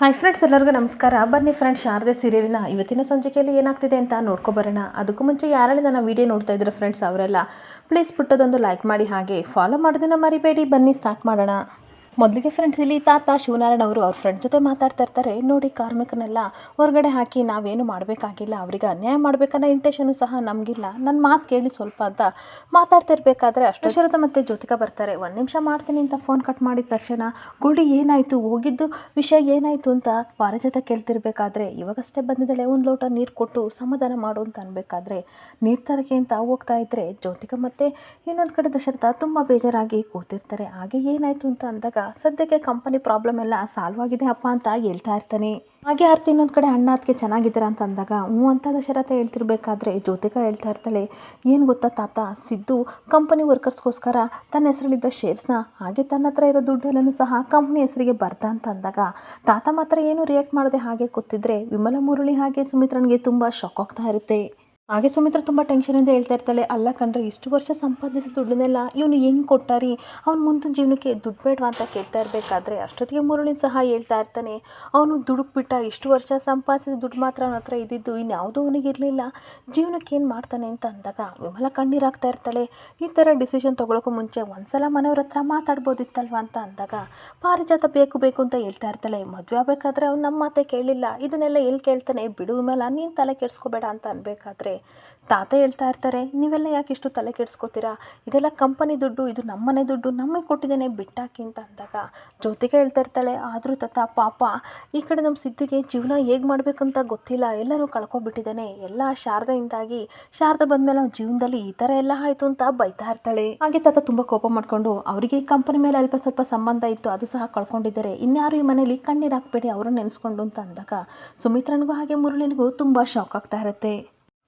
Hi friends, ಎಲ್ಲರಿಗೂ ನಮಸ್ಕಾರ. ಬನ್ನಿ ಫ್ರೆಂಡ್ಸ್, ಶಾರದೆ ಸೀರಿಯಲಿನ ಇವತ್ತಿನ ಸಂಚಿಕೆಯಲ್ಲಿ ಏನಾಗ್ತಿದೆ ಅಂತ ನೋಡ್ಕೊಬರೋಣ. ಅದಕ್ಕೂ ಮುಂಚೆ ಯಾರೆಲ್ಲ ನನ್ನ ವೀಡಿಯೋ ನೋಡ್ತಾ ಇದ್ದಾರೆ ಫ್ರೆಂಡ್ಸ್, ಅವರೆಲ್ಲ ಪ್ಲೀಸ್ ಪುಟ್ಟದೊಂದು ಲೈಕ್ ಮಾಡಿ, ಹಾಗೆ ಫಾಲೋ ಮಾಡೋದನ್ನ ಮರಿಬೇಡಿ. ಬನ್ನಿ ಸ್ಟಾರ್ಟ್ ಮಾಡೋಣ. ಮೊದಲಿಗೆ ಫ್ರೆಂಡ್ಸ್, ಇಲ್ಲಿ ತಾತ ಶಿವನಾರಾಯಣ ಅವರು ಅವ್ರ ಫ್ರೆಂಡ್ ಜೊತೆ ಮಾತಾಡ್ತಾ ಇರ್ತಾರೆ. ನೋಡಿ, ಕಾರ್ಮಿಕರನ್ನೆಲ್ಲ ಹೊರಗಡೆ ಹಾಕಿ ನಾವೇನು ಮಾಡಬೇಕಾಗಿಲ್ಲ, ಅವರಿಗೆ ಅನ್ಯಾಯ ಮಾಡಬೇಕನ್ನೋ ಇಂಟೆನ್ಷನು ಸಹ ನಮಗಿಲ್ಲ, ನನ್ನ ಮಾತು ಕೇಳಿ ಸ್ವಲ್ಪ ಅಂತ ಮಾತಾಡ್ತಾ ಇರಬೇಕಾದ್ರೆ ಅಷ್ಟು ಶರತ ಮತ್ತು ಜ್ಯೋತಿಕಾ ಬರ್ತಾರೆ. ಒಂದು ನಿಮಿಷ ಮಾಡ್ತೀನಿ ಅಂತ ಫೋನ್ ಕಟ್ ಮಾಡಿದ ತಕ್ಷಣ ಗುಡಿ ಏನಾಯಿತು, ಹೋಗಿದ್ದು ವಿಷಯ ಏನಾಯಿತು ಅಂತ ಪಾರಿಜಾತ ಕೇಳ್ತಿರ್ಬೇಕಾದ್ರೆ ಇವಾಗಷ್ಟೇ ಬಂದಿದ್ದಾಳೆ, ಒಂದು ಲೋಟ ನೀರು ಕೊಟ್ಟು ಸಮಾಧಾನ ಮಾಡು ಅಂತ ಅನ್ಬೇಕಾದ್ರೆ ನೀರು ತರಕ್ಕೆ ಅಂತ ಹೋಗ್ತಾ ಇದ್ರೆ ಜ್ಯೋತಿಕಾ ಮತ್ತೆ ಇನ್ನೊಂದು ಕಡೆ ದಶರಥ ತುಂಬ ಬೇಜಾರಾಗಿ ಕೂತಿರ್ತಾರೆ. ಹಾಗೆ ಏನಾಯಿತು ಅಂತ ಅಂದಾಗ ಸದ್ಯಕ್ಕೆ ಕಂಪನಿ ಪ್ರಾಬ್ಲಮ್ ಎಲ್ಲ ಸಾಲ್ವ್ ಆಗಿದೆ ಅಪ್ಪ ಅಂತ ಹೇಳ್ತಾ ಇರ್ತಾನೆ. ಹಾಗೆ ಆರ್ತಿ ಇನ್ನೊಂದು ಕಡೆ ಅಣ್ಣ ಅದಕ್ಕೆ ಚೆನ್ನಾಗಿದ್ದೀರಾ ಅಂತ ಅಂದಾಗ ಹ್ಞೂ ಅಂತ ದಶರಥ ಹೇಳ್ತಿರ್ಬೇಕಾದ್ರೆ ಜ್ಯೋತಿಕಾ ಹೇಳ್ತಾ ಇರ್ತಾಳೆ, ಏನು ಗೊತ್ತಾ ತಾತ, ಸಿದ್ದು ಕಂಪನಿ ವರ್ಕರ್ಸ್ಗೋಸ್ಕರ ತನ್ನ ಹೆಸರಲ್ಲಿದ್ದ ಶೇರ್ಸ್ನ ಹಾಗೆ ತನ್ನ ಹತ್ರ ಇರೋ ದುಡ್ಡೆಲ್ಲನೂ ಸಹ ಕಂಪ್ನಿ ಹೆಸರಿಗೆ ಬರ್ದ ಅಂತ ಅಂದಾಗ ತಾತ ಮಾತ್ರ ಏನು ರಿಯಾಕ್ಟ್ ಮಾಡದೆ ಹಾಗೆ ಕೂತಿದ್ರೆ ವಿಮಲಾ, ಮುರಳಿ ಹಾಗೆ ಸುಮಿತ್ರನಿಗೆ ತುಂಬ ಶಾಕ್ ಆಗ್ತಾ ಇರುತ್ತೆ. ಹಾಗೆ ಸುಮಿತ್ರ ತುಂಬ ಟೆನ್ಷನಿಂದ ಹೇಳ್ತಾ ಇರ್ತಾಳೆ, ಅಲ್ಲ ಕಣ್ರೆ, ಇಷ್ಟು ವರ್ಷ ಸಂಪಾದಿಸಿದ ದುಡ್ಡನ್ನೆಲ್ಲ ಇವನು ಹೆಂಗೆ ಕೊಟ್ಟಾರಿ, ಅವ್ನು ಮುಂದಿನ ಜೀವನಕ್ಕೆ ದುಡ್ಡು ಬೇಡವಾ ಅಂತ ಕೇಳ್ತಾ ಇರಬೇಕಾದ್ರೆ ಅಷ್ಟೊತ್ತಿಗೆ ಮುರಳಿ ಸಹ ಹೇಳ್ತಾ ಇರ್ತಾನೆ, ಅವನು ದುಡುಕ್ಬಿಟ್ಟ, ಇಷ್ಟು ವರ್ಷ ಸಂಪಾದಿಸಿದ ದುಡ್ಡು ಮಾತ್ರ ಅವನ ಹತ್ರ ಇದ್ದಿದ್ದು, ಇನ್ಯಾವುದೋ ಅವನಿಗೆ ಇರಲಿಲ್ಲ, ಜೀವನಕ್ಕೆ ಏನು ಮಾಡ್ತಾನೆ ಅಂತ ಅಂದಾಗ ವಿಮಲ ಕಣ್ಣೀರಾಗ್ತಾ ಇರ್ತಾಳೆ. ಈ ಥರ ಡಿಸಿಷನ್ ತೊಗೊಳಕ್ಕೂ ಮುಂಚೆ ಒಂದ್ಸಲ ಮನೆಯವ್ರ ಹತ್ರ ಮಾತಾಡ್ಬೋದಿತ್ತಲ್ವ ಅಂತ ಅಂದಾಗ ಪಾರಿಜಾತ ಬೇಕು ಬೇಕು ಅಂತ ಹೇಳ್ತಾ ಇರ್ತಾಳೆ, ಮದುವೆ ಆಗಬೇಕಾದ್ರೆ ಅವ್ನು ನಮ್ಮ ಮಾತೆ ಕೇಳಿಲ್ಲ, ಇದನ್ನೆಲ್ಲ ಎಲ್ಲಿ ಕೇಳ್ತಾನೆ, ಬಿಡು ವಿಮಲ, ನೀನು ತಲೆ ಕೆಡಿಸ್ಕೋಬೇಡ ಅಂತ ಅನ್ಬೇಕಾದ್ರೆ ತಾತ ಹೇಳ್ತಾ ಇರ್ತಾರೆ, ನೀವೆಲ್ಲ ಯಾಕೆ ಇಷ್ಟು ತಲೆ ಕೆಡಿಸ್ಕೋತೀರಾ, ಇದೆಲ್ಲ ಕಂಪನಿ ದುಡ್ಡು, ಇದು ನಮ್ಮನೆ ದುಡ್ಡು, ನಮಗೆ ಕೊಟ್ಟಿದ್ದೇನೆ, ಬಿಟ್ಟಾಕಿ ಅಂತ ಅಂದಾಗ ಜ್ಯೋತಿಗೆ ಹೇಳ್ತಾ ಇರ್ತಾಳೆ, ಆದರೂ ತಾತ ಪಾಪ ಈ ಕಡೆ ನಮ್ಮ ಸಿದ್ಧಿಗೆ ಜೀವನ ಹೇಗೆ ಮಾಡಬೇಕಂತ ಗೊತ್ತಿಲ್ಲ, ಎಲ್ಲರೂ ಕಳ್ಕೊಬಿಟ್ಟಿದ್ದಾನೆ, ಎಲ್ಲ ಶಾರದೆಯಿಂದಾಗಿ, ಶಾರದೆ ಬಂದಮೇಲೆ ಅವ್ನ ಜೀವನದಲ್ಲಿ ಈ ಥರ ಎಲ್ಲ ಆಯಿತು ಅಂತ ಬೈತಾ ಇರ್ತಾಳೆ. ಹಾಗೆ ತಾತ ತುಂಬ ಕೋಪ ಮಾಡಿಕೊಂಡು ಅವರಿಗೆ ಈ ಕಂಪನಿ ಮೇಲೆ ಅಲ್ಪ ಸ್ವಲ್ಪ ಸಂಬಂಧ ಇತ್ತು, ಅದು ಸಹ ಕಳ್ಕೊಂಡಿದ್ದಾರೆ, ಇನ್ಯಾರು ಈ ಮನೇಲಿ ಕಣ್ಣೀರು ಹಾಕ್ಬೇಡಿ ಅವ್ರನ್ನ ನೆನೆಸ್ಕೊಂಡು ಅಂತ ಅಂದಾಗ ಸುಮಿತ್ರನಿಗೂ ಹಾಗೆ ಮುರಳಿನಿಗೂ ತುಂಬ ಶಾಕ್ ಆಗ್ತಾ ಇರುತ್ತೆ.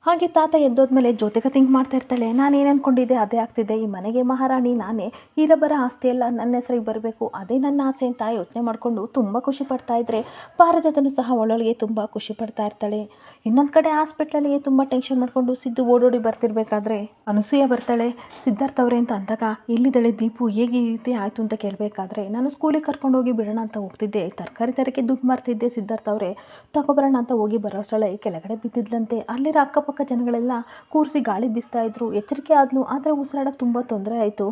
ಹಾಗೆ ತಾತ ಎದ್ದೋದ್ಮೇಲೆ ಜ್ಯೋತಿಕಾ ಥಿಂಕ್ ಮಾಡ್ತಾ ಇರ್ತಾಳೆ, ನಾನು ಏನು ಅಂದ್ಕೊಂಡಿದ್ದೆ ಅದೇ ಆಗ್ತಿದೆ, ಈ ಮನೆಗೆ ಮಹಾರಾಣಿ ನಾನೇ, ಇರಬರ ಆಸ್ತಿ ಎಲ್ಲ ನನ್ನ ಹೆಸರಿಗೆ ಬರಬೇಕು, ಅದೇ ನನ್ನ ಆಸೆ ಅಂತ ಯೋಚನೆ ಮಾಡಿಕೊಂಡು ತುಂಬ ಖುಷಿ ಪಡ್ತಾ ಇದ್ರೆ ಪಾರಿಜಾತನು ಸಹ ಒಳ್ಳೊಳಗೆ ತುಂಬ ಖುಷಿ ಪಡ್ತಾ ಇರ್ತಾಳೆ. ಇನ್ನೊಂದು ಕಡೆ ಹಾಸ್ಪಿಟ್ಲಲ್ಲಿ ತುಂಬ ಟೆನ್ಷನ್ ಮಾಡಿಕೊಂಡು ಸಿದ್ದು ಓಡೋಡಿ ಬರ್ತಿರ್ಬೇಕಾದ್ರೆ ಅನಸೂಯ ಬರ್ತಾಳೆ. ಸಿದ್ಧಾರ್ಥ ಅವರೇ ಅಂತ ಅಂದಾಗ ಎಲ್ಲಿದ್ದಾಳೆ ದೀಪು, ಹೇಗೆ ಈ ರೀತಿ ಆಯಿತು ಅಂತ ಕೇಳಬೇಕಾದ್ರೆ ನಾನು ಸ್ಕೂಲಿಗೆ ಕರ್ಕೊಂಡೋಗಿ ಬಿಡೋಣ ಅಂತ ಹೋಗ್ತಿದ್ದೆ, ತರಕಾರಿ ತರಕ್ಕೆ ದುಡ್ಡು ಮಾರ್ತಿದ್ದೆ ಸಿದ್ಧಾರ್ಥ ಅವರೇ, ತಗೊಬರೋಣ ಅಂತ ಹೋಗಿ ಬರೋಷ್ಟರಲ್ಲೇ ಕೆಳಗಡೆ ಬಿದ್ದಿದ್ಲಂತೆ. ಅಲ್ಲಿರೋ ಅಕ್ಕಪಕ್ಕ ಜನಗಳೆಲ್ಲ ಕೂರಿಸಿ ಗಾಳಿ ಬೀಸ್ತಾ ಇದ್ರು, ಎಚ್ಚರಿಕೆ ಆದ್ಲು, ಆದರೆ ಉಸಿರಾಡೋಕ್ಕೆ ತುಂಬ ತೊಂದರೆ ಆಯಿತು.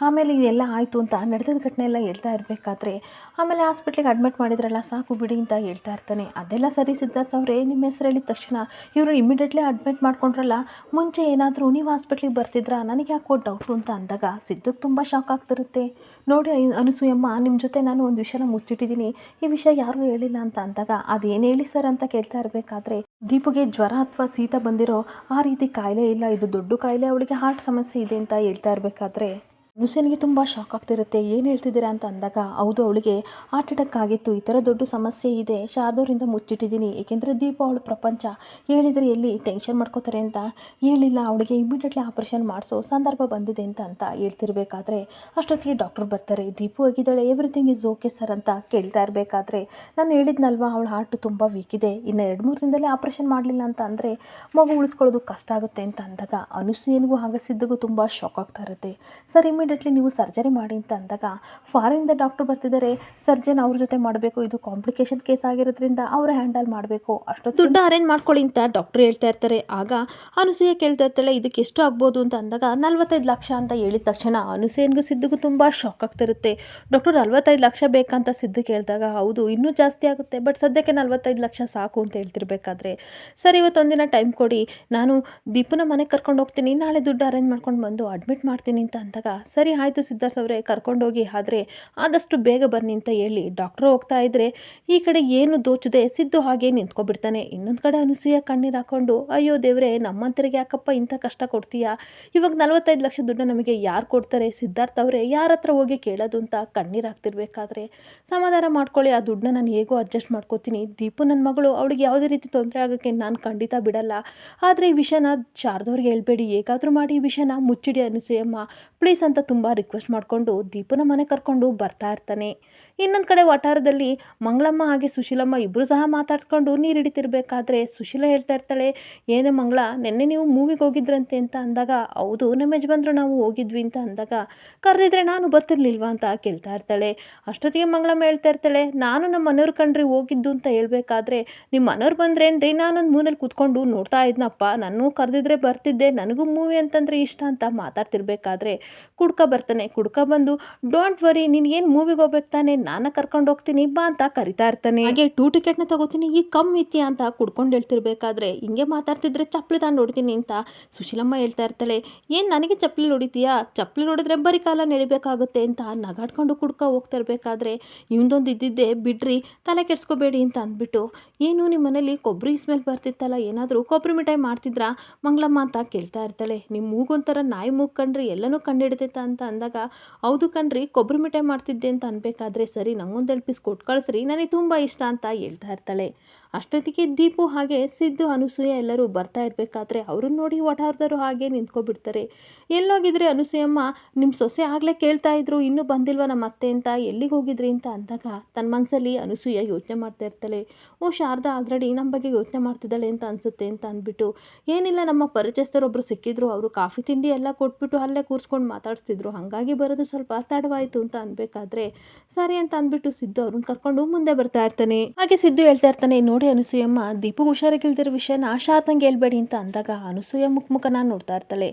ಆಮೇಲೆ ಇದೆಲ್ಲ ಆಯಿತು ಅಂತ ನಡೆದ ಘಟನೆ ಎಲ್ಲ ಹೇಳ್ತಾ ಇರಬೇಕಾದ್ರೆ ಆಮೇಲೆ ಹಾಸ್ಪಿಟ್ಲಿಗೆ ಅಡ್ಮಿಟ್ ಮಾಡಿದ್ರಲ್ಲ, ಸಾಕು ಬಿಡಿ ಅಂತ ಹೇಳ್ತಾ ಇರ್ತಾನೆ. ಅದೆಲ್ಲ ಸರಿ ಸಿದ್ಧಾರ್ಥ ಅವರೇ, ನಿಮ್ಮ ಹೆಸರು ಹೇಳಿದ ತಕ್ಷಣ ಇವರು ಇಮಿಡಿಯೇಟ್ಲಿ ಅಡ್ಮಿಟ್ ಮಾಡ್ಕೊಂಡ್ರಲ್ಲ, ಮುಂಚೆ ಏನಾದರೂ ನೀವು ಹಾಸ್ಪಿಟ್ಲಿಗೆ ಬರ್ತಿದ್ರಾ, ನನಗೆ ಯಾಕೋ ಡೌಟು ಅಂತ ಅಂದಾಗ ಸಿದ್ಧಕ್ಕೆ ತುಂಬ ಶಾಕ್ ಆಗ್ತಿರುತ್ತೆ. ನೋಡಿ ಅನಸೂಯಮ್ಮ, ನಿಮ್ಮ ಜೊತೆ ನಾನು ಒಂದು ವಿಷಯನ ಮುಚ್ಚಿಟ್ಟಿದ್ದೀನಿ, ಈ ವಿಷಯ ಯಾರೂ ಹೇಳಿಲ್ಲ ಅಂತ ಅಂದಾಗ ಅದೇನು ಹೇಳಿ ಸರ್ ಅಂತ ಕೇಳ್ತಾ ಇರಬೇಕಾದ್ರೆ ದೀಪುಗೆ ಜ್ವರ ಅಥವಾ ಶೀತ ಬಂದಿರೋ ಆ ರೀತಿ ಕಾಯಿಲೆ ಇಲ್ಲ, ಇದು ದೊಡ್ಡ ಕಾಯಿಲೆ, ಅವಳಿಗೆ ಹಾರ್ಟ್ ಸಮಸ್ಯೆ ಇದೆ ಅಂತ ಹೇಳ್ತಾ ಇರಬೇಕಾದ್ರೆ ಅನುಸೂಯನಿಗೆ ತುಂಬ ಶಾಕ್ ಆಗ್ತಿರುತ್ತೆ. ಏನು ಹೇಳ್ತಿದ್ದೀರಾ ಅಂತ ಅಂದಾಗ ಹೌದು, ಅವಳಿಗೆ ಹಾರ್ಟ್ ಅಟ್ಯಾಕ್ ಆಗಿತ್ತು, ಈ ಥರ ದೊಡ್ಡ ಸಮಸ್ಯೆ ಇದೆ, ಶಾರದವರಿಂದ ಮುಚ್ಚಿಟ್ಟಿದ್ದೀನಿ, ಏಕೆಂದರೆ ದೀಪ ಅವಳು ಪ್ರಪಂಚ, ಹೇಳಿದರೆ ಎಲ್ಲಿ ಟೆನ್ಷನ್ ಮಾಡ್ಕೋತಾರೆ ಅಂತ ಹೇಳಿಲ್ಲ, ಅವಳಿಗೆ ಇಮಿಡಿಯೇಟ್ಲಿ ಆಪರೇಷನ್ ಮಾಡಿಸೋ ಸಂದರ್ಭ ಬಂದಿದೆ ಅಂತ ಹೇಳ್ತಿರ್ಬೇಕಾದ್ರೆ ಅಷ್ಟೊತ್ತಿಗೆ ಡಾಕ್ಟರ್ ಬರ್ತಾರೆ. ದೀಪು ಆಗಿದ್ದಾಳೆ, ಎವ್ರಿಥಿಂಗ್ ಈಸ್ ಓಕೆ ಸರ್ ಅಂತ ಕೇಳ್ತಾ ಇರಬೇಕಾದ್ರೆ ನಾನು ಹೇಳಿದ್ನಲ್ವಾ ಅವಳ ಹಾರ್ಟ್ ತುಂಬ ವೀಕ್ ಇದೆ, ಇನ್ನು 2-3 ದಿನದಲ್ಲೇ ಆಪರೇಷನ್ ಮಾಡಲಿಲ್ಲ ಅಂತ ಅಂದರೆ ಮಗು ಉಳಿಸ್ಕೊಳ್ಳೋದು ಕಷ್ಟ ಆಗುತ್ತೆ ಅಂತ ಅಂದಾಗ ಅನುಸೂಯನಿಗೂ ಹಾಗೆ ಸಿದ್ಧಿಗೂ ತುಂಬ ಶಾಕ್ ಆಗ್ತಾ ಇರುತ್ತೆ. ಸರ್ ಇಮಿಡಿಯೇಟ್ಲಿ ನೀವು ಸರ್ಜರಿ ಮಾಡಿ ಅಂತ ಅಂದಾಗ ಫಾರಿನಿಂದ ಡಾಕ್ಟರ್ ಬರ್ತಿದ್ದಾರೆ, ಸರ್ಜನ್ ಅವ್ರ ಜೊತೆ ಮಾಡಬೇಕು, ಇದು ಕಾಂಪ್ಲಿಕೇಶನ್ ಕೇಸ್ ಆಗಿರೋದ್ರಿಂದ ಅವರೇ ಹ್ಯಾಂಡಲ್ ಮಾಡಬೇಕು, ಅಷ್ಟೊತ್ತು ದುಡ್ಡು ಅರೇಂಜ್ ಮಾಡ್ಕೊಳ್ಳಿ ಅಂತ ಡಾಕ್ಟರ್ ಹೇಳ್ತಾ ಇರ್ತಾರೆ. ಆಗ ಅನುಸೂಯ ಕೇಳ್ತಾ ಇರ್ತಾಳೆ, ಇದಕ್ಕೆ ಎಷ್ಟು ಆಗ್ಬೋದು ಅಂತ ಅಂದಾಗ 45 ಲಕ್ಷ ಅಂತ ಹೇಳಿದ ತಕ್ಷಣ ಅನುಸೂಯನಿಗೂ ಸಿದ್ಧಿಗೂ ತುಂಬ ಶಾಕ್ ಆಗ್ತಿರುತ್ತೆ. ಡಾಕ್ಟರ್ 45 ಲಕ್ಷ ಬೇಕಂತ ಸಿದ್ದು ಕೇಳಿದಾಗ ಹೌದು, ಇನ್ನೂ ಜಾಸ್ತಿ ಆಗುತ್ತೆ, ಬಟ್ ಸದ್ಯಕ್ಕೆ 45 ಲಕ್ಷ ಸಾಕು ಅಂತ ಹೇಳ್ತಿರ್ಬೇಕಾದ್ರೆ ಸರ್ ಇವತ್ತೊಂದಿನ ಟೈಮ್ ಕೊಡಿ, ನಾನು ದೀಪನ ಮನೆಗೆ ಕರ್ಕೊಂಡು ಹೋಗ್ತೀನಿ, ನಾಳೆ ದುಡ್ಡು ಅರೇಂಜ್ ಮಾಡ್ಕೊಂಡು ಬಂದು ಅಡ್ಮಿಟ್ ಮಾಡ್ತೀನಿ ಅಂತ ಅಂದಾಗ ಸರಿ ಆಯಿತು ಸಿದ್ಧಾರ್ಥ ಅವರೇ, ಕರ್ಕೊಂಡೋಗಿ, ಆದರೆ ಆದಷ್ಟು ಬೇಗ ಬನ್ನಿ ಅಂತ ಹೇಳಿ ಡಾಕ್ಟ್ರು ಹೋಗ್ತಾ ಇದ್ದರೆ ಈ ಕಡೆ ಏನು ದೋಚದೆ ಸಿದ್ದು ಹಾಗೆ ನಿಂತ್ಕೊಬಿಡ್ತಾನೆ. ಇನ್ನೊಂದು ಕಡೆ ಅನಸೂಯ ಕಣ್ಣೀರು ಹಾಕ್ಕೊಂಡು ಅಯ್ಯೋ ದೇವರೇ, ನಮ್ಮಂತರಿಗೆ ಯಾಕಪ್ಪ ಇಂಥ ಕಷ್ಟ ಕೊಡ್ತೀಯಾ, ಇವಾಗ 45 ಲಕ್ಷ ದುಡ್ಡು ನಮಗೆ ಯಾರು ಕೊಡ್ತಾರೆ ಸಿದ್ಧಾರ್ಥ ಅವರೇ, ಯಾರ ಹತ್ರ ಹೋಗಿ ಕೇಳೋದು ಅಂತ ಕಣ್ಣೀರು ಹಾಕ್ತಿರ್ಬೇಕಾದ್ರೆ ಸಮಾಧಾನ ಮಾಡ್ಕೊಳ್ಳಿ, ಆ ದುಡ್ಡನ್ನ ನಾನು ಹೇಗೋ ಅಡ್ಜಸ್ಟ್ ಮಾಡ್ಕೋತೀನಿ, ದೀಪು ನನ್ನ ಮಗಳು, ಅವಳಿಗೆ ಯಾವುದೇ ರೀತಿ ತೊಂದರೆ ಆಗೋಕ್ಕೆ ನಾನು ಖಂಡಿತ ಬಿಡಲ್ಲ, ಆದರೆ ಈ ವಿಷಯನ ಶಾರದವ್ರಿಗೆ ಹೇಳ್ಬೇಡಿ, ಹೇಗಾದರೂ ಮಾಡಿ ಈ ವಿಷಯನ ಮುಚ್ಚಿಡಿ ಅನಸೂಯಮ್ಮ ಪ್ಲೀಸ್ ಅಂತ ತುಂಬ ರಿಕ್ವೆಸ್ಟ್ ಮಾಡಿಕೊಂಡು ದೀಪನ ಮನೆ ಕರ್ಕೊಂಡು ಬರ್ತಾ ಇರ್ತಾನೆ. ಇನ್ನೊಂದು ಕಡೆ ವಠಾರದಲ್ಲಿ ಮಂಗಳಮ್ಮ ಹಾಗೆ ಸುಶೀಲಮ್ಮ ಇಬ್ಬರು ಸಹ ಮಾತಾಡ್ಕೊಂಡು ನೀರು ಹಿಡಿತಿರ್ಬೇಕಾದ್ರೆ ಸುಶೀಲ ಹೇಳ್ತಾ ಇರ್ತಾಳೆ, ಏನೇ ಮಂಗಳ, ನಿನ್ನೆ ನೀವು ಮೂವಿಗೆ ಹೋಗಿದ್ರಂತೆ ಅಂತ ಅಂದಾಗ, ಹೌದು ನಮ್ಮ ಯಜಮಾನ್ರು ನಾವು ಹೋಗಿದ್ವಿ ಅಂತ ಅಂದಾಗ, ಕರೆದಿದ್ರೆ ನಾನು ಬರ್ತಿರ್ಲಿಲ್ವಾ ಅಂತ ಕೇಳ್ತಾ ಇರ್ತಾಳೆ. ಅಷ್ಟೊತ್ತಿಗೆ ಮಂಗಳಮ್ಮ ಹೇಳ್ತಾ ಇರ್ತಾಳೆ, ನಾನು ನಮ್ಮ ಮನೆಯವ್ರ ಕಂಡ್ರಿ ಹೋಗಿದ್ದು ಅಂತ ಹೇಳ್ಬೇಕಾದ್ರೆ, ನಿಮ್ಮ ಮನೆಯವ್ರು ಬಂದ್ರೇನ್ರಿ, ನಾನೊಂದು ಮೂನಲ್ಲಿ ಕೂತ್ಕೊಂಡು ನೋಡ್ತಾ ಇದ್ನಪ್ಪ, ನಾನು ಕರೆದಿದ್ರೆ ಬರ್ತಿದ್ದೆ, ನನಗೂ ಮೂವಿ ಅಂತಂದರೆ ಇಷ್ಟ ಅಂತ ಮಾತಾಡ್ತಿರ್ಬೇಕಾದ್ರೆ ಬರ್ತಾನೆ. ಬಂದು, ಡೋಂಟ್ ವರಿ, ನೀನೇನು ಮೂವಿಗೆ ಹೋಗ್ಬೇಕು ತಾನೆ, ನಾನು ಕರ್ಕೊಂಡು ಹೋಗ್ತೀನಿ ಬಾ ಅಂತ ಕರಿತಾ ಇರ್ತಾನೆ. ಹಾಗೆ 2 ಟಿಕೆಟ್ನ ತಗೋತೀನಿ, ಈಗ ಕಮ್ ಇತ್ತೀಯ ಅಂತ ಕುಡ್ಕೊಂಡು ಹೇಳ್ತಿರ್ಬೇಕಾದ್ರೆ, ಹಿಂಗೆ ಮಾತಾಡ್ತಿದ್ರೆ ಚಪ್ಪಲಿ ತಾನು ಹೊಡಿತೀನಿ ಅಂತ ಸುಶೀಲಮ್ಮ ಹೇಳ್ತಾ ಇರ್ತಾಳೆ. ಏನು ನನಗೆ ಚಪ್ಪಲಿ ಹೊಡಿತೀಯಾ, ಚಪ್ಪಲಿ ಹೊಡಿದ್ರೆ ಬರೀ ಕಾಲ ನಡಿಬೇಕಾಗುತ್ತೆ ಅಂತ ನಗಾಡ್ಕೊಂಡು ಹೋಗ್ತಾ ಇರಬೇಕಾದ್ರೆ, ಇವನದೊಂದು ಇದ್ದಿದ್ದೆ ಬಿಡ್ರಿ, ತಲೆ ಕೆಡ್ಸ್ಕೋಬೇಡಿ ಅಂತ ಅಂದ್ಬಿಟ್ಟು, ಏನು ನಿಮ್ಮ ಮನೇಲಿ ಕೊಬ್ಬರಿ ಸ್ಮೆಲ್ ಬರ್ತಿತ್ತಲ್ಲ, ಏನಾದರೂ ಕೊಬ್ಬರಿ ಮಿಠಾಯಿ ಮಾಡ್ತಿದ್ರಾ ಮಂಗಳಮ್ಮ ಅಂತ ಕೇಳ್ತಾ ಇರ್ತಾಳೆ. ನಿಮ್ಮ ಮೂಗೊಂಥರ ನಾಯಿ ಮೂಗು ಕಂಡ್ರಿ ಎಲ್ಲನೂ ಕಂಡಿಡ್ತೈತ ಅಂತ ಅಂದಾಗ, ಹೌದು ಕಣ್ರಿ, ಕೊಬ್ಬರಿ ಮಿಠಾಯಿ ಮಾಡ್ತಿದ್ದೆ ಅಂತ ಅನ್ಬೇಕಾದ್ರೆ, ಸರಿ ನಂಗೊಂದು 2 ಪೀಸ್ ಕೊಟ್ಟು ಕಳಿಸ್ರಿ, ನನಗೆ ತುಂಬ ಇಷ್ಟ ಅಂತ ಹೇಳ್ತಾ ಇರ್ತಾಳೆ. ಅಷ್ಟೊತ್ತಿಗೆ ದೀಪು ಹಾಗೆ ಸಿದ್ದು ಅನಸೂಯ ಎಲ್ಲರೂ ಬರ್ತಾ ಇರಬೇಕಾದ್ರೆ ಅವ್ರನ್ನ ನೋಡಿ ವಠಾರದವರು ಹಾಗೆ ನಿಂತ್ಕೊಬಿಡ್ತಾರೆ. ಎಲ್ಲೋಗಿದ್ರೆ ಅನಸೂಯಮ್ಮ, ನಿಮ್ಮ ಸೊಸೆ ಆಗಲೇ ಕೇಳ್ತಾ ಇದ್ರು, ಇನ್ನೂ ಬಂದಿಲ್ವ ನಮ್ಮ ಅತ್ತೆ ಅಂತ, ಎಲ್ಲಿಗೆ ಹೋಗಿದ್ರಿ ಅಂತ ಅಂದಾಗ ತನ್ನ ಮನಸ್ಸಲ್ಲಿ ಅನಸೂಯ ಯೋಚನೆ ಮಾಡ್ತಾ ಇರ್ತಾಳೆ. ಓ ಶಾರದಾ ಆಲ್ರೆಡಿ ನಮ್ಮ ಬಗ್ಗೆ ಯೋಚನೆ ಮಾಡ್ತಿದ್ದಾಳೆ ಅಂತ ಅನಿಸುತ್ತೆ ಅಂತ ಅಂದ್ಬಿಟ್ಟು, ಏನಿಲ್ಲ ನಮ್ಮ ಪರಿಚಯಸ್ಥರೊಬ್ಬರು ಸಿಕ್ಕಿದ್ರು, ಅವರು ಕಾಫಿ ತಿಂಡಿ ಎಲ್ಲ ಕೊಟ್ಬಿಟ್ಟು ಅಲ್ಲೇ ಕೂರಿಸ್ಕೊಂಡು ಮಾತಾಡ್ತಿದ್ರು, ಹಾಗಾಗಿ ಬರೋದು ಸ್ವಲ್ಪ ತಡವಾಯಿತು ಅಂತ ಅನ್ಬೇಕಾದ್ರೆ, ಸರಿ ಅಂತ ಅಂದ್ಬಿಟ್ಟು ಸಿದ್ದು ಅವ್ರನ್ನ ಕರ್ಕೊಂಡು ಮುಂದೆ ಬರ್ತಾ ಇರ್ತಾನೆ. ಹಾಗೆ ಸಿದ್ದು ಹೇಳ್ತಾ ಇರ್ತಾನೆ, ನೋಡಿ ಅನಸೂಯಮ್ಮ, ದೀಪು ಹುಷಾರಾಗಿಲ್ದಿರೋ ವಿಷಯನ ಶಾರದಂಗೆ ಹೇಳ್ಬೇಡಿ ಅಂತ ಅಂದಾಗ ಅನಸೂಯ ಮುಖನ ನೋಡ್ತಾ ಇರ್ತಾಳೆ.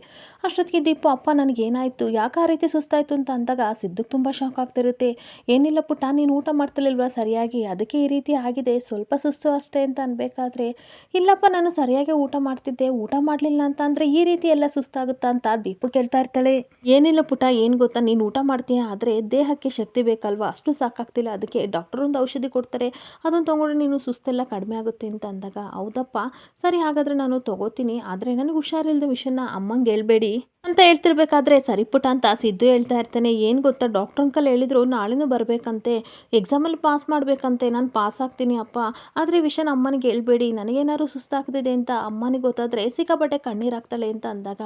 ಅಷ್ಟೊತ್ತಿಗೆ ದೀಪು, ಅಪ್ಪ ನನಗೇನಾಯಿತು, ಯಾಕೆ ಆ ರೀತಿ ಸುಸ್ತಾಯಿತು ಅಂತ ಅಂದಾಗ ಸಿದ್ದಕ್ಕೆ ತುಂಬ ಶಾಕ್ ಆಗ್ತಿರುತ್ತೆ. ಏನಿಲ್ಲ ಪುಟ್ಟ, ನೀನು ಊಟ ಮಾಡ್ತಿರ್ಲಿಲ್ವಾ ಸರಿಯಾಗಿ, ಅದಕ್ಕೆ ಈ ರೀತಿ ಆಗಿದೆ, ಸ್ವಲ್ಪ ಸುಸ್ತು ಅಷ್ಟೇ ಅಂತ ಅನ್ಬೇಕಾದ್ರೆ, ಇಲ್ಲಪ್ಪ ನಾನು ಸರಿಯಾಗಿ ಊಟ ಮಾಡ್ತಿದ್ದೆ, ಊಟ ಮಾಡಲಿಲ್ಲ ಅಂತ ಅಂದರೆ ಈ ರೀತಿ ಎಲ್ಲ ಸುಸ್ತಾಗುತ್ತಾ ಅಂತ ದೀಪು ಕೇಳ್ತಾ ಇರ್ತಾಳೆ. ಏನಿಲ್ಲ ಪುಟ್ಟ, ಏನು ಗೊತ್ತಾ, ನೀನು ಊಟ ಮಾಡ್ತೀಯ, ಆದರೆ ದೇಹಕ್ಕೆ ಶಕ್ತಿ ಬೇಕಲ್ವಾ, ಅಷ್ಟು ಸಾಕಾಗ್ತಿಲ್ಲ, ಅದಕ್ಕೆ ಡಾಕ್ಟರ್ ಒಂದು ಔಷಧಿ ಕೊಡ್ತಾರೆ, ಅದನ್ನು ತೊಗೊಂಡ್ರೆ ನೀನು ಸುಸ್ತೆಲ್ಲ ಕಡಿಮೆ ಆಗುತ್ತೆ ಅಂತ ಅಂದಾಗ, ಹೌದಪ್ಪ ಸರಿ ಹಾಗಾದರೆ ನಾನು ತೊಗೋತೀನಿ, ಆದರೆ ನನಗೆ ಹುಷಾರಿಲ್ಲದ ವಿಷಯನ ಅಮ್ಮಂಗೆ ಹೇಳ್ಬೇಡಿ ಅಂತ ಹೇಳ್ತಿರ್ಬೇಕಾದ್ರೆ, ಸರಿ ಪುಟ್ಟ ಅಂತ ಸಿದ್ದು ಹೇಳ್ತಾ ಇರ್ತಾನೆ. ಏನು ಗೊತ್ತಾ, ಡಾಕ್ಟರ್ ಅಂಕಲ್ ಹೇಳಿದ್ರು ನಾಳೆನೂ ಬರಬೇಕಂತೆ, ಎಕ್ಸಾಮಲ್ಲಿ ಪಾಸ್ ಮಾಡಬೇಕಂತೆ, ನಾನು ಪಾಸ್ ಆಗ್ತೀನಿ ಅಪ್ಪ, ಆದರೆ ಈ ವಿಷಯನ ಅಮ್ಮನಿಗೆ ಹೇಳ್ಬೇಡಿ, ನನಗೇನಾದ್ರು ಸುಸ್ತಾಗ್ತಿದೆ ಅಂತ ಅಮ್ಮನಿಗೆ ಗೊತ್ತಾದರೆ ಸಿಕ್ಕಾಪಟ್ಟೆ ಕಣ್ಣೀರಾಗ್ತಾಳೆ ಅಂತ ಅಂದಾಗ,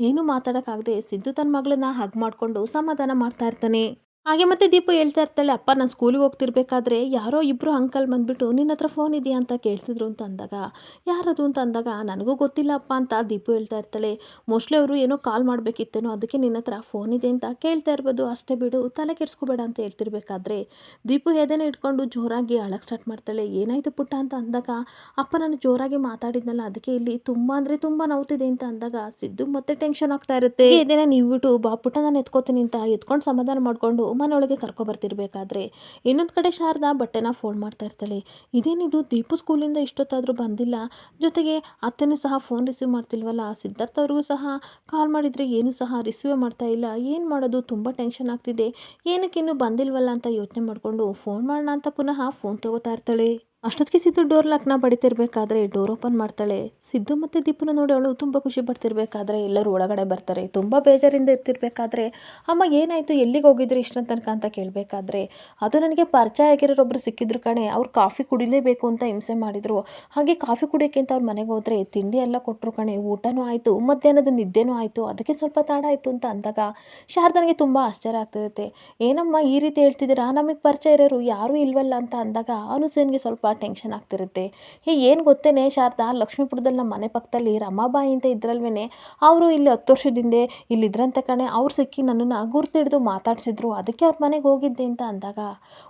ಏನೂ ಮಾತಾಡೋಕ್ಕಾಗದೆ ಸಿದ್ದು ತನ್ನ ಮಗಳನ್ನ ಹಗ್ ಮಾಡಿಕೊಂಡು ಸಮಾಧಾನ ಮಾಡ್ತಾ ಇರ್ತಾನೆ. ಹಾಗೆ ಮತ್ತೆ ದೀಪು ಹೇಳ್ತಾ ಇರ್ತಾಳೆ, ಅಪ್ಪ ನಾನು ಸ್ಕೂಲಿಗೆ ಹೋಗ್ತಿರ್ಬೇಕಾದ್ರೆ ಯಾರೋ ಇಬ್ಬರು ಅಂಕಲ್ ಬಂದುಬಿಟ್ಟು ನಿನ್ನ ಹತ್ರ ಫೋನ್ ಇದೆಯಾ ಅಂತ ಕೇಳ್ತಿದ್ರು ಅಂತ ಅಂದಾಗ, ಯಾರದು ಅಂತ ಅಂದಾಗ, ನನಗೂ ಗೊತ್ತಿಲ್ಲ ಅಪ್ಪ ಅಂತ ದೀಪು ಹೇಳ್ತಾ ಇರ್ತಾಳೆ. ಮೋಸ್ಟ್ಲಿ ಅವರು ಏನೋ ಕಾಲ್ ಮಾಡಬೇಕಿತ್ತೇನೋ, ಅದಕ್ಕೆ ನಿನ್ನ ಹತ್ರ ಫೋನ್ ಇದೆ ಅಂತ ಕೇಳ್ತಾ ಇರ್ಬೋದು, ಅಷ್ಟೇ ಬಿಡು, ತಲೆ ಕೆಡಿಸ್ಕೋಬೇಡ ಅಂತ ಹೇಳ್ತಿರ್ಬೇಕಾದ್ರೆ ದೀಪು ಎದೆನ ಇಟ್ಕೊಂಡು ಜೋರಾಗಿ ಅಳಕ್ಕೆ ಸ್ಟಾರ್ಟ್ ಮಾಡ್ತಾಳೆ. ಏನಾಯಿತು ಪುಟ್ಟ ಅಂತ ಅಂದಾಗ, ಅಪ್ಪ ನಾನು ಜೋರಾಗಿ ಮಾತಾಡಿದ್ನಲ್ಲ, ಅದಕ್ಕೆ ಇಲ್ಲಿ ತುಂಬ ಅಂದರೆ ತುಂಬ ನೋವ್ತಿದೆ ಅಂತ ಅಂದಾಗ ಸಿದ್ದು ಮತ್ತೆ ಟೆನ್ಷನ್ ಆಗ್ತಾ ಇರುತ್ತೆ. ಎದೆನ ನೀವು ಬಿಟ್ಟು ಬಾ ಪುಟ್ಟ, ನಾನು ಎತ್ಕೋತೀನಿ ಅಂತ ಎತ್ಕೊಂಡು ಸಮಾಧಾನ ಮಾಡಿಕೊಂಡು ಮನೆಯೊಳಗೆ ಕರ್ಕೊಬರ್ತಿರ್ಬೇಕಾದ್ರೆ ಇನ್ನೊಂದು ಕಡೆ ಶಾರದಾ ಬಟ್ಟೆನ ಫೋಲ್ಡ್ ಮಾಡ್ತಾ ಇರ್ತಾಳೆ. ಇದೇನಿದು, ದೀಪು ಸ್ಕೂಲಿಂದ ಇಷ್ಟೊತ್ತಾದರೂ ಬಂದಿಲ್ಲ, ಜೊತೆಗೆ ಅತ್ತೆನೂ ಸಹ ಫೋನ್ ರಿಸೀವ್ ಮಾಡ್ತಿಲ್ವಲ್ಲ, ಸಿದ್ಧಾರ್ಥ ಅವ್ರಿಗೂ ಸಹ ಕಾಲ್ ಮಾಡಿದರೆ ಏನೂ ಸಹ ರಿಸೀವ್ ಮಾಡ್ತಾ ಇಲ್ಲ, ಏನು ಮಾಡೋದು, ತುಂಬ ಟೆನ್ಷನ್ ಆಗ್ತಿದೆ, ಏನಕ್ಕಿನ್ನೂ ಬಂದಿಲ್ವಲ್ಲ ಅಂತ ಯೋಚನೆ ಮಾಡಿಕೊಂಡು ಫೋನ್ ಮಾಡೋಣ ಅಂತ ಪುನಃ ಫೋನ್ ತಗೋತಾ ಇರ್ತಾಳೆ. ಅಷ್ಟೊತ್ತಿಗೆ ಸಿದ್ದು ಡೋರ್ ಲಾಕ್ನ ಬಡಿತಿರ್ಬೇಕಾದ್ರೆ ಡೋರ್ ಓಪನ್ ಮಾಡ್ತಾಳೆ. ಸಿದ್ದು ಮತ್ತು ದೀಪನ ನೋಡಿ ಅವಳು ತುಂಬ ಖುಷಿ ಪಡ್ತಿರ್ಬೇಕಾದ್ರೆ ಎಲ್ಲರೂ ಒಳಗಡೆ ಬರ್ತಾರೆ. ತುಂಬ ಬೇಜಾರಿಂದ ಇರ್ತಿರ್ಬೇಕಾದ್ರೆ, ಅಮ್ಮ ಏನಾಯಿತು, ಎಲ್ಲಿಗೆ ಹೋಗಿದ್ರಿ ಇಷ್ಟೊಂದು ತನಕ ಅಂತ ಕೇಳಬೇಕಾದ್ರೆ, ಅದು ನನಗೆ ಪರಿಚಯ ಆಗಿರೋರೊಬ್ಬರು ಸಿಕ್ಕಿದ್ರು ಕಣೆ, ಅವ್ರು ಕಾಫಿ ಕುಡಿಲೇಬೇಕು ಅಂತ ಹಿಂಸೆ ಮಾಡಿದರು, ಹಾಗೆ ಕಾಫಿ ಕುಡಿಯೋಕ್ಕೆ ಅಂತ ಅವ್ರ ಮನೆಗೆ ಹೋದರೆ ತಿಂಡಿ ಎಲ್ಲ ಕೊಟ್ಟರು ಕಣೆ, ಊಟನೂ ಆಯಿತು, ಮಧ್ಯಾಹ್ನದ ನಿದ್ದೆನೂ ಆಯಿತು, ಅದಕ್ಕೆ ಸ್ವಲ್ಪ ತಡ ಆಯಿತು ಅಂತ ಅಂದಾಗ ಶಾರದನಿಗೆ ತುಂಬ ಆಶ್ಚರ್ಯ ಆಗ್ತಿರುತ್ತೆ. ಏನಮ್ಮ ಈ ರೀತಿ ಹೇಳ್ತಿದ್ದೀರಾ, ನಮಗೆ ಪರಿಚಯ ಇರೋರು ಯಾರೂ ಇಲ್ವಲ್ಲ ಅಂತ ಅಂದಾಗ ಅನುಸೂಯನ್ಗೆ ಸ್ವಲ್ಪ ಟೆನ್ಷನ್ ಆಗ್ತಿರುತ್ತೆ. ಏನು ಗೊತ್ತೇನೆ ಶಾರದಾ, ಲಕ್ಷ್ಮೀಪುರದಲ್ಲಿ ನಮ್ಮ ಮನೆ ಪಕ್ಕದಲ್ಲಿ ರಮಾಬಾಯಿ ಅಂತ ಇದ್ರಲ್ವೇನೆ, ಅವರು ಇಲ್ಲಿ 10 ವರ್ಷದಿಂದ ಇಲ್ಲಿದ್ರಂತೆ ಕಣೆ, ಅವ್ರು ಸಿಕ್ಕಿ ನನ್ನನ್ನು ಗುರ್ತಿಡಿದು ಮಾತಾಡ್ಸಿದ್ರು, ಅದಕ್ಕೆ ಅವ್ರ ಮನೆಗೆ ಹೋಗಿದ್ದೆ ಅಂತ ಅಂದಾಗ,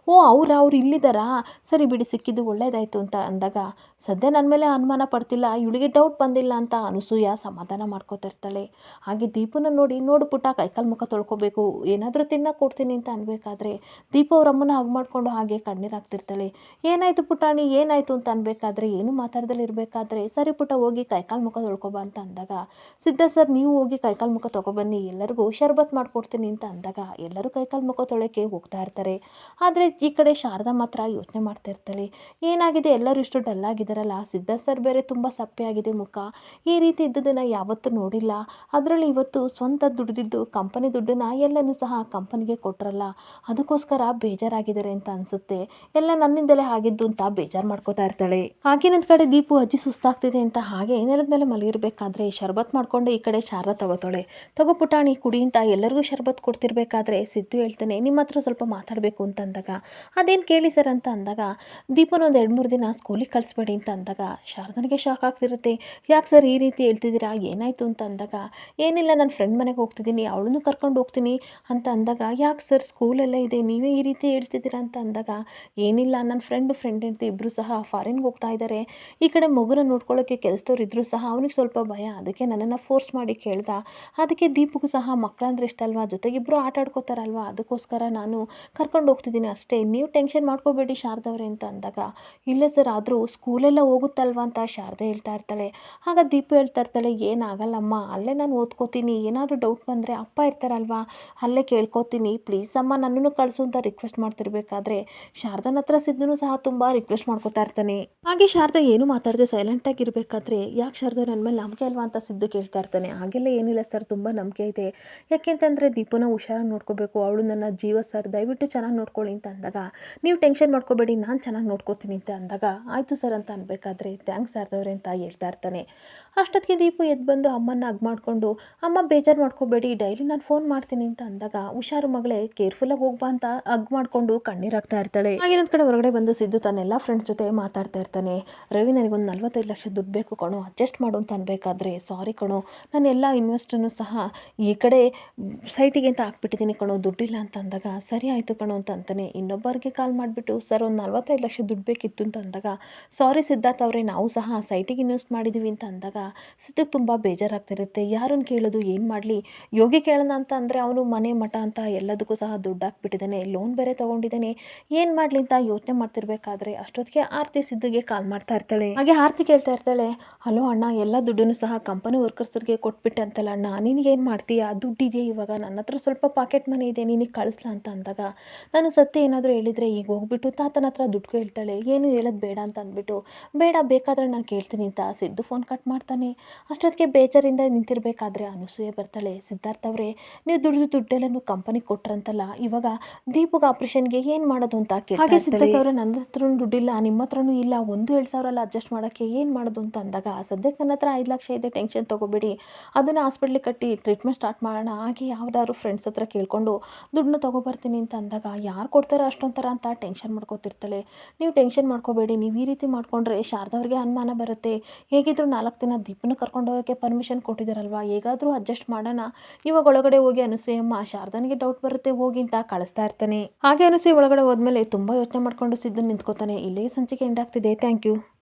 ಓ ಅವ್ರು ಇಲ್ಲಿದ್ದಾರಾ, ಸರಿ ಬಿಡಿ ಸಿಕ್ಕಿದ್ದು ಒಳ್ಳೇದಾಯಿತು ಅಂತ ಅಂದಾಗ, ಸದ್ಯ ನನ್ನ ಮೇಲೆ ಅನುಮಾನ ಪಡ್ತಿಲ್ಲ, ಇವಳಿಗೆ ಡೌಟ್ ಬಂದಿಲ್ಲ ಅಂತ ಅನಸೂಯ ಸಮಾಧಾನ ಮಾಡ್ಕೋತಿರ್ತಾಳೆ. ಹಾಗೆ ದೀಪನ ನೋಡಿ, ನೋಡು ಪುಟ್ಟ, ಕೈಕಾಲು ಮುಖ ತೊಳ್ಕೊಬೇಕು, ಏನಾದರೂ ತಿನ್ನಕ್ಕೆ ಕೊಡ್ತೀನಿ ಅಂತ ಅನ್ಬೇಕಾದ್ರೆ ದೀಪ ಅವ್ರಮ್ಮನ ಹಗ್ ಮಾಡಿಕೊಂಡು ಹಾಗೆ ಕಣ್ಣೀರಾಗ್ತಿರ್ತಾಳೆ. ಏನಾಯಿತು ಪುಟಾಣಿ, ಏನಾಯಿತು ಅಂತ ಅನ್ಬೇಕಾದ್ರೆ ಏನು ಮಾತಾಡ್ದಲ್ಲಿ ಇರಬೇಕಾದ್ರೆ, ಸರಿ ಪುಟ್ಟ ಹೋಗಿ ಕೈಕಾಲು ಮುಖ ತೊಳ್ಕೊಬಾ ಅಂತ ಅಂದಾಗ, ಸಿದ್ಧ ಸರ್ ನೀವು ಹೋಗಿ ಕೈಕಾಲು ಮುಖ ತೊಗೊಬನ್ನಿ, ಎಲ್ಲರಿಗೂ ಶರ್ಬತ್ ಮಾಡಿಕೊಡ್ತೀನಿ ಅಂತ ಅಂದಾಗ ಎಲ್ಲರೂ ಕೈಕಾಲು ಮುಖ ತೊಳೆಯೋಕ್ಕೆ ಹೋಗ್ತಾ ಇರ್ತಾರೆ. ಆದರೆ ಈ ಕಡೆ ಶಾರದಾ ಮಾತ್ರ ಯೋಚನೆ ಮಾಡ್ತಾ ಇರ್ತಾಳೆ, ಏನಾಗಿದೆ, ಎಲ್ಲರೂ ಇಷ್ಟು ಡಲ್ ಆಗಿದ್ದಾರಲ್ಲ, ಸಿದ್ಧ ಸರ್ ಬೇರೆ ತುಂಬ ಸಪ್ಪೆ ಆಗಿದೆ ಮುಖ, ಈ ರೀತಿ ಇದ್ದುದನ್ನು ಯಾವತ್ತೂ ನೋಡಿಲ್ಲ, ಅದರಲ್ಲಿ ಇವತ್ತು ಸ್ವಂತ ದುಡ್ದಿದ್ದು ಕಂಪನಿ ದುಡ್ಡನ್ನ ಎಲ್ಲನೂ ಸಹ ಕಂಪನಿಗೆ ಕೊಟ್ಟರಲ್ಲ, ಅದಕ್ಕೋಸ್ಕರ ಬೇಜಾರಾಗಿದ್ದಾರೆ ಅಂತ ಅನಿಸುತ್ತೆ, ಎಲ್ಲ ನನ್ನಿಂದಲೇ ಆಗಿದ್ದು ಅಂತ ಬೇಜಾರು ಮಾಡ್ಕೋತಾ ಇರ್ತಾಳೆ. ಹಾಗೇನೊಂದು ಕಡೆ ದೀಪು ಅಜ್ಜಿ ಸುಸ್ತಾಗ್ತಿದೆ ಅಂತ ಹಾಗೆ ನೆಲದ ಮೇಲೆ ಮಲಗಿರ್ಬೇಕಾದ್ರೆ ಶರ್ಬತ್ ಮಾಡ್ಕೊಂಡು ಈ ಕಡೆ ಶಾರದಾ ತಗೋತಾಳೆ. ತಗೋ ಪುಟಾಣಿ ಕುಡಿ ಅಂತ ಎಲ್ಲರಿಗೂ ಶರ್ಬತ್ ಕೊಡ್ತಿರ್ಬೇಕಾದ್ರೆ ಸಿದ್ದು ಹೇಳ್ತಾನೆ, ನಿಮ್ಮ ಹತ್ರ ಸ್ವಲ್ಪ ಮಾತಾಡಬೇಕು ಅಂತ ಅಂದಾಗ, ಅದೇನು ಕೇಳಿ ಸರ್ ಅಂತ ಅಂದಾಗ, ದೀಪನ ಒಂದು 2-3 ದಿನ ಸ್ಕೂಲಿಗೆ ಕಳಿಸ್ಬೇಡಿ ಅಂತ ಅಂದಾಗ ಶಾರದನಿಗೆ ಶಾಕ್ ಆಗ್ತಿರುತ್ತೆ. ಯಾಕೆ ಸರ್ ಈ ರೀತಿ ಹೇಳ್ತಿದ್ದೀರಾ, ಏನಾಯಿತು ಅಂತ ಅಂದಾಗ, ಏನಿಲ್ಲ ನನ್ನ ಫ್ರೆಂಡ್ ಮನೆಗೆ ಹೋಗ್ತಿದ್ದೀನಿ, ಅವಳನ್ನು ಕರ್ಕೊಂಡು ಹೋಗ್ತೀನಿ ಅಂತ ಅಂದಾಗ, ಯಾಕೆ ಸರ್ ಸ್ಕೂಲೆಲ್ಲ ಇದೆ ನೀವೇ ಈ ರೀತಿ ಹೇಳ್ತಿದ್ದೀರಾ ಅಂತ ಅಂದಾಗ, ಏನಿಲ್ಲ ನನ್ನ ಫ್ರೆಂಡ್ ಹೆಂಡತಿ ಇಬ್ಬರು ಸಹ ಫಾರಿನ್ಗೆ ಹೋಗ್ತಾ ಇದ್ದಾರೆ, ಈ ಕಡೆ ಮಗುನ ನೋಡ್ಕೊಳ್ಳೋಕ್ಕೆ ಕೆಲಸದವ್ರು ಇದ್ದರೂ ಸಹ ಅವನಿಗೆ ಸ್ವಲ್ಪ ಭಯ, ಅದಕ್ಕೆ ನನ್ನನ್ನು ಫೋರ್ಸ್ ಮಾಡಿ ಕೇಳ್ದ, ಅದಕ್ಕೆ ದೀಪಗೂ ಸಹ ಮಕ್ಕಳಂದ್ರೆ ಇಷ್ಟ ಅಲ್ವಾ, ಜೊತೆಗೆ ಇಬ್ಬರು ಆಟ ಆಡ್ಕೋತಾರಲ್ವಾ, ಅದಕ್ಕೋಸ್ಕರ ನಾನು ಕರ್ಕೊಂಡು ಹೋಗ್ತಿದ್ದೀನಿ ಅಷ್ಟೇ, ನೀವು ಟೆನ್ಷನ್ ಮಾಡ್ಕೋಬೇಡಿ ಶಾರದವ್ರೆ ಅಂತ ಅಂದಾಗ, ಇಲ್ಲ ಸರ್ ಆದರೂ ಸ್ಕೂಲೆಲ್ಲ ಹೋಗುತ್ತಲ್ವಾ ಅಂತ ಶಾರದೆ ಹೇಳ್ತಾ ಇರ್ತಾಳೆ. ಆಗ ದೀಪು ಹೇಳ್ತಾ ಇರ್ತಾಳೆ, ಏನಾಗಲ್ಲಮ್ಮ, ಅಲ್ಲೇ ನಾನು ಓದ್ಕೋತೀನಿ, ಏನಾದರೂ ಡೌಟ್ ಬಂದರೆ ಅಪ್ಪ ಇರ್ತಾರಲ್ವಾ ಅಲ್ಲೇ ಕೇಳ್ಕೊತೀನಿ, ಪ್ಲೀಸ್ ಅಮ್ಮ ನನ್ನನ್ನು ಕಳಿಸು ಅಂತ ರಿಕ್ವೆಸ್ಟ್ ಮಾಡ್ತಿರ್ಬೇಕಾದ್ರೆ ಶಾರದನ ಹತ್ರ ಸಿದ್ದನು ಸಹ ತುಂಬ ರಿಕ್ವೆಸ್ಟ್ ಮಾಡ್ಕೋತಾ ಇರ್ತಾನೆ. ಹಾಗೆ ಶಾರದಾ ಏನು ಮಾತಾಡದೆ ಸೈಲೆಂಟಾಗಿ ಇರಬೇಕಾದ್ರೆ, ಯಾಕೆ ಶಾರದಾ ನನ್ನ ಮೇಲೆ ನಂಬಿಕೆ ಅಲ್ವಾ ಅಂತ ಸಿದ್ದು ಕೇಳ್ತಾ ಇರ್ತಾನೆ. ಹಾಗೆಲ್ಲ ಏನಿಲ್ಲ ಸರ್, ತುಂಬ ನಂಬಿಕೆ ಇದೆ, ಯಾಕೆಂತಂದರೆ ದೀಪುನ ಹುಷಾರಾಗಿ ನೋಡ್ಕೋಬೇಕು, ಅವಳು ನನ್ನ ಜೀವ ಸರ್, ದಯವಿಟ್ಟು ಚೆನ್ನಾಗಿ ನೋಡ್ಕೊಳ್ಳಿ ಅಂತ ಅಂದಾಗ, ನೀವು ಟೆನ್ಷನ್ ಮಾಡ್ಕೋಬೇಡಿ ನಾನು ಚೆನ್ನಾಗಿ ನೋಡ್ಕೋತೀನಿ ಅಂತ ಅಂದಾಗ, ಆಯಿತು ಸರ್ ಅಂತ ಅನ್ಬೇಕಾದ್ರೆ, ಥ್ಯಾಂಕ್ಸ್ ಶಾರದವ್ರೆ ಅಂತ ಹೇಳ್ತಾ ಇರ್ತಾನೆ. ಅಷ್ಟೊತ್ತಿಗೆ ದೀಪು ಎದ್ದು ಬಂದು ಅಮ್ಮನ ಹಗ್ ಮಾಡಿಕೊಂಡು, ಅಮ್ಮ ಬೇಜಾರು ಮಾಡ್ಕೋಬೇಡಿ, ಡೈಲಿ ನಾನು ಫೋನ್ ಮಾಡ್ತೀನಿ ಅಂತ ಅಂದಾಗ, ಹುಷಾರು ಮಗಳೇ ಕೇರ್ಫುಲ್ಲಾಗಿ ಹೋಗ್ಬಾ ಅಂತ ಹಗ್ ಮಾಡಿಕೊಂಡು ಕಣ್ಣೀರಾಗ್ತಾ ಇರ್ತಾಳೆ. ಹಾಗೇನೊಂದು ಕಡೆ ಹೊರಗಡೆ ಬಂದು ಸಿದ್ದು ತನ್ನೆಲ್ಲ ಫ್ರೆಂಡ್ಸ್ ಜೊತೆ ಮಾತಾಡ್ತಾ ಇರ್ತಾನೆ. ರವಿ ನನಗೊಂದು 45 ಲಕ್ಷ ದುಡ್ಡು ಬೇಕು ಕಣೋ, ಅಡ್ಜಸ್ಟ್ ಮಾಡು ಅಂತ ಅನ್ಬೇಕಾದ್ರೆ, ಸಾರಿ ಕಣೋ ನಾನು ಎಲ್ಲ ಇನ್ವೆಸ್ಟನ್ನು ಸಹ ಈ ಕಡೆ ಸೈಟಿಗೆ ಅಂತ ಹಾಕ್ಬಿಟ್ಟಿದ್ದೀನಿ ಕಣೋ, ದುಡ್ಡಿಲ್ಲ ಅಂತ ಅಂದಾಗ, ಸರಿ ಆಯಿತು ಕಣೋ ಅಂತ ಅಂತಾನೆ. ಇನ್ನೊಬ್ಬರಿಗೆ ಕಾಲ್ ಮಾಡಿಬಿಟ್ಟು, ಸರ್ ಒಂದು 45 ಲಕ್ಷ ದುಡ್ಡು ಬೇಕಿತ್ತು ಅಂತ ಅಂದಾಗ, ಸಾರಿ ಸಿದ್ಧಾರ್ಥ ಅವರೇ ನಾವು ಸಹ ಸೈಟಿಗೆ ಇನ್ವೆಸ್ಟ್ ಮಾಡಿದ್ದೀವಿ ಅಂತ ಅಂದಾಗ, ಸಿದ್ದುಗೆ ತುಂಬ ಬೇಜಾರಾಗ್ತಿರುತ್ತೆ. ಯಾರನ್ನು ಕೇಳೋದು, ಏನು ಮಾಡಲಿ, ಯೋಗಿ ಕೇಳೋಣ ಅಂತ ಅಂದರೆ ಅವನು ಮನೆ ಮಠ ಅಂತ ಎಲ್ಲದಕ್ಕೂ ಸಹ ದುಡ್ಡು ಹಾಕ್ಬಿಟ್ಟಿದ್ದಾನೆ, ಲೋನ್ ಬೇರೆ ತೊಗೊಂಡಿದ್ದಾನೆ, ಏನು ಮಾಡಲಿ ಅಂತ ಯೋಚನೆ ಮಾಡ್ತಿರ್ಬೇಕಾದ್ರೆ ಅಷ್ಟೊತ್ತಿಗೆ ಆರತಿ ಸಿದ್ದುಗೆ ಕಾಲ್ ಮಾಡ್ತಾ ಇರ್ತಾಳೆ. ಹಾಗೆ ಆರತಿ ಕೇಳ್ತಾ ಇರ್ತಾಳೆ, ಹಲೋ ಅಣ್ಣ, ಎಲ್ಲ ದುಡ್ಡನ್ನು ಸಹ ಕಂಪನಿ ವರ್ಕರ್ಸ್ಗೆ ಕೊಟ್ಬಿಟ್ಟೆ ಅಂತಲ್ಲ ಅಣ್ಣ, ನಿನಗೇನು ಮಾಡ್ತೀಯಾ, ದುಡ್ಡಿದೆಯಾ ಇವಾಗ, ನನ್ನ ಹತ್ರ ಸ್ವಲ್ಪ ಪಾಕೆಟ್ ಮನಿ ಇದೆ, ನಿನಗೆ ಕಳಿಸ್ಲಾ ಅಂತ ಅಂದಾಗ, ನಾನು ಸತ್ಯ ಏನಾದರೂ ಹೇಳಿದರೆ ಈಗ ಹೋಗ್ಬಿಟ್ಟು ತಾತನ ಹತ್ರ ದುಡ್ಡು ಕೇಳ್ತಾಳೆ, ಏನು ಹೇಳೋದು ಬೇಡ ಅಂತ ಅಂದ್ಬಿಟ್ಟು, ಬೇಡ ಬೇಕಾದರೆ ನಾನು ಕೇಳ್ತೀನಿ ಅಂತ ಸಿದ್ದು ಫೋನ್ ಕಟ್ ಮಾಡ್ತಾನೆ. ಅಷ್ಟೊತ್ತಿಗೆ ಬೇಜಾರಿಂದ ನಿಂತಿರಬೇಕಾದ್ರೆ ಅನಸೂಯೆ ಬರ್ತಾಳೆ. ಸಿದ್ಧಾರ್ಥ ಅವರೇ, ನೀವು ದುಡ್ಡೆಲ್ಲನೂ ಕಂಪನಿಗೆ ಕೊಟ್ರಂತಲ್ಲ, ಇವಾಗ ದೀಪುಗೆ ಆಪ್ರೇಷನ್ಗೆ ಏನು ಮಾಡೋದು ಅಂತ ಕೇಳ್ತಾ ಇರ್ತಾಳೆ. ಸಿದ್ಧಾರ್ಥ ಅವರೇ, ನನ್ನ ಹತ್ರನೂ ದುಡ್ಡಿಲ್ಲ, ನಿಮ್ಮ ಹತ್ರನೂ ಇಲ್ಲ, 1,2,000 ಅಡ್ಜಸ್ಟ್ ಮಾಡೋಕ್ಕೆ ಏನು ಮಾಡೋದು ಅಂತ ಅಂದಾಗ, ಸದ್ಯಕ್ಕೆ ನನ್ನ ಹತ್ರ 5 ಲಕ್ಷ ಇದೆ, ಟೆನ್ಷನ್ ತೊಗೋಬೇಡಿ, ಅದನ್ನು ಹಾಸ್ಪಿಟ್ಲಿಗೆ ಕಟ್ಟಿ ಟ್ರೀಟ್ಮೆಂಟ್ ಸ್ಟಾರ್ಟ್ ಮಾಡೋಣ, ಹಾಗೆ ಯಾವ್ದಾದ್ರು ಫ್ರೆಂಡ್ಸ್ ಹತ್ರ ಕೇಳ್ಕೊಂಡು ದುಡ್ಡನ್ನ ತೊಗೊಬರ್ತೀನಿ ಅಂತ ಅಂದಾಗ, ಯಾರು ಕೊಡ್ತಾರೆ ಅಷ್ಟೊಂಥರ ಅಂತ ಟೆನ್ಷನ್ ಮಾಡ್ಕೋತಿರ್ತಾಳೆ. ನೀವು ಟೆನ್ಷನ್ ಮಾಡ್ಕೋಬೇಡಿ, ನೀವು ಈ ರೀತಿ ಮಾಡ್ಕೊಂಡ್ರೆ ಶಾರದವ್ರಿಗೆ ಅನುಮಾನ ಬರುತ್ತೆ, ಹೇಗಿದ್ರು 4 ದಿನ ದೀಪನ ಕರ್ಕೊಂಡು ಹೋಗೋಕ್ಕೆ ಪರ್ಮಿಷನ್ ಕೊಟ್ಟಿದ್ದಾರಲ್ವಾ, ಹೇಗಾದರೂ ಅಡ್ಜಸ್ಟ್ ಮಾಡೋಣ, ಇವಾಗ ಒಳಗಡೆ ಹೋಗಿ ಅನಸೂಯಮ್ಮ ಶಾರದನಿಗೆ ಡೌಟ್ ಬರುತ್ತೆ ಹೋಗಿ ಅಂತ ಕಳಿಸ್ತಾ ಇರ್ತಾನೆ. ಹಾಗೆ ಅನಸೂಯ ಒಳಗಡೆ ಹೋದ್ಮೇಲೆ ತುಂಬ ಯೋಚನೆ ಮಾಡ್ಕೊಂಡು ಸಿದ್ದು ನಿಂತ್ಕೋತಾನೆ. ಇಲ್ಲೇ ಸಂಚಿಕೆ ಎಂಡ್ ಆಗ್ತಿದೆ. Thank you.